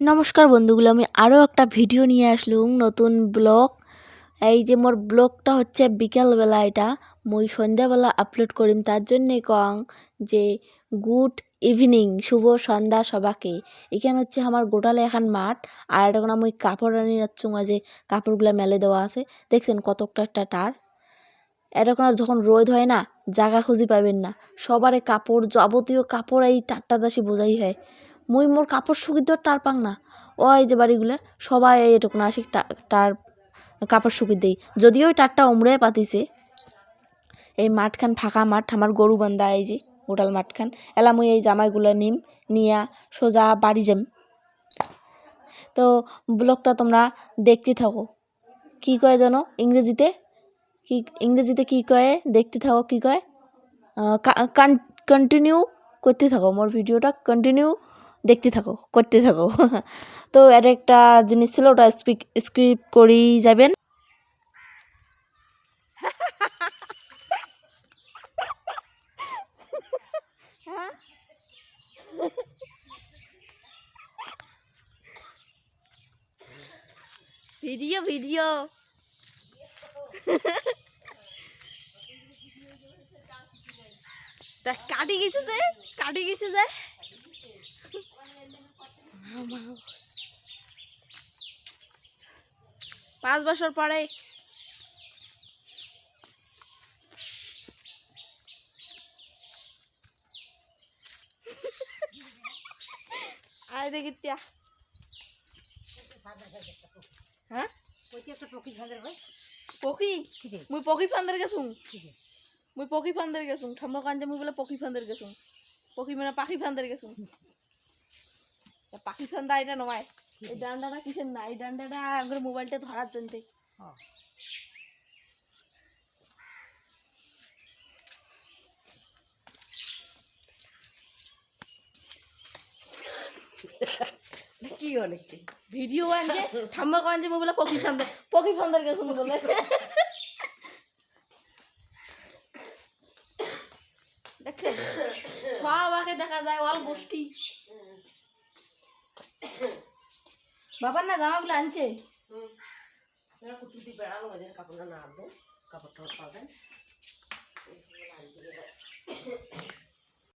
নমস্কার বন্ধুগুলো, আমি আরও একটা ভিডিও নিয়ে আসলুম, নতুন ব্লগ। এই যে মোর ব্লগটা হচ্ছে বিকালবেলা, এটা মুই সন্ধ্যাবেলা আপলোড করিম। তার জন্যে কং যে গুড ইভিনিং, শুভ সন্ধ্যা সবাকে। এখানে হচ্ছে আমার গোটালে এখন মাঠ, আর এটা আমি কাপড় আনি যাচ্ছ, যে কাপড়গুলো মেলে দেওয়া আছে। দেখছেন কতটা একটা টার। এরকম যখন রোদ হয় না, জায়গা খুঁজি পাবেন না, সবারে কাপড়, যাবতীয় কাপড় এই টারটা দাসি বোঝাই হয়। মুই মোর কাপড় শুকিয়ে টার পাং না, ওই যে বাড়িগুলো সবাই এটুকু আসি টার কাপড় শুকিয়ে দেই। যদিও ওই টারটা উমড়ে পাতিছে। এই মাঠখান ফাঁকা মাঠ, আমার গরু বান্ধা, এই যে গোটাল মাঠখান। এলা মুই এই জামাইগুলো নিয়া সোজা বাড়ি যাম। তো ব্লগটা তোমরা দেখতে থাকো। কি কয় জানো ইংরেজিতে? কি কয় দেখতে থাকো। কি কয় কন্টিনিউ করতে থাকো, মোর ভিডিওটা কন্টিনিউ দেখতে থাকো, করতে থাকো। তো এটা একটা জিনিস ছিল, ওটা স্ক্রিপ্ট করেই যাবেন। ভিডিও ভিডিও কাটি গেছে যে 5 বছর পরে। আয় দেখি হ্যাঁ পকি মুই পকি ফান্দার গেছুং ঠাম্মা কাঞ্জে মুই বলে পকি ফান্দার গেছুং। পকি মানে পাখি ফান্দার গেছুং। পাখি ফান্দা এটা নয়, এই ডান্ডাটা কিসের না, এই ডান্ডাটা আমার মোবাইলটা ধরার জন্য। কি অনেকছে ভিডিও আনছে ঠাম্মা কাঞ্জে মুই বলে পকি ফান্দার গেছুং বলে। দেখছেন সব আগে দেখা যায় অল গোষ্ঠী। বাবার না জামাগুলো আনছে। বেড়ানো কাপড় না আনবো, কাপড় পাবেন।